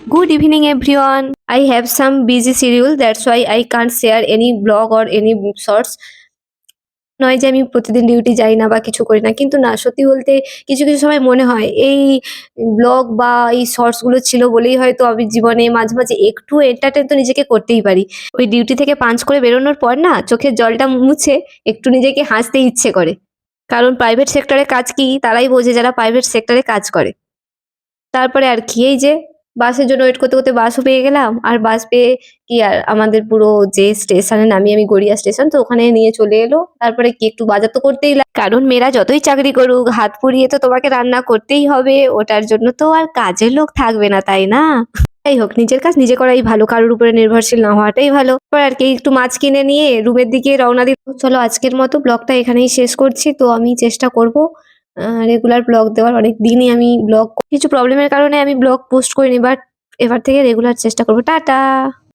Good evening, everyone. I have some busy schedule, that's why I can't share any blog or any shorts. নয় যে আমি প্রতিদিন duty যাই না বা কিছু করি না। কিন্তু না, সত্যি বলতে কিছু সময় মনে হয় এই ব্লগ বা এই শর্টস গুলো ছিল বলেই হয়তো আমি জীবনে মাঝে একটু এন্টারটেইন তো নিজেকে করতেই পারি। ওই ডিউটি থেকে পাঞ্চ করে বেরোনোর পর না চোখের জলটা মুছে একটু নিজেকে হাসতে ইচ্ছে করে। কারণ প্রাইভেট সেক্টরে কাজ কি তারাই বোঝে যারা প্রাইভেট সেক্টরে কাজ করে। তারপরে আর কি, এই যে বাসের জন্য ওয়েট করতে বাসও পেয়ে গেলাম। আর বাস পেয়ে কি আর আমাদের পুরো যে স্টেশনে নামি আমি, গড়িয়া স্টেশন, তো ওখানে নিয়ে চলে এলো। তারপরে কি একটু বাজার তো করতেই কারণ মেয়েরা যতই চাকরি করুক হাত পুড়িয়ে তো তোমাকে রান্না করতেই হবে, ওটার জন্য তো আর কাজের লোক থাকবে না, তাই না? যাই হোক, নিজের কাজ নিজে করাই ভালো, কারোর উপরে নির্ভরশীল না হওয়াটাই ভালো। এবার আর কি একটু মাছ কিনে নিয়ে রুমের দিকে রওনা দিই। চলো আজকের মতো ব্লগটা এখানেই শেষ করছি। তো আমি চেষ্টা করব রেগুলার ব্লগ দেওয়ার। অনেক দিনই আমি ব্লগ কিছু প্রবলেমের কারণে আমি ব্লগ পোস্ট করিনি, বাট এবার থেকে রেগুলার চেষ্টা করবো। টাটা।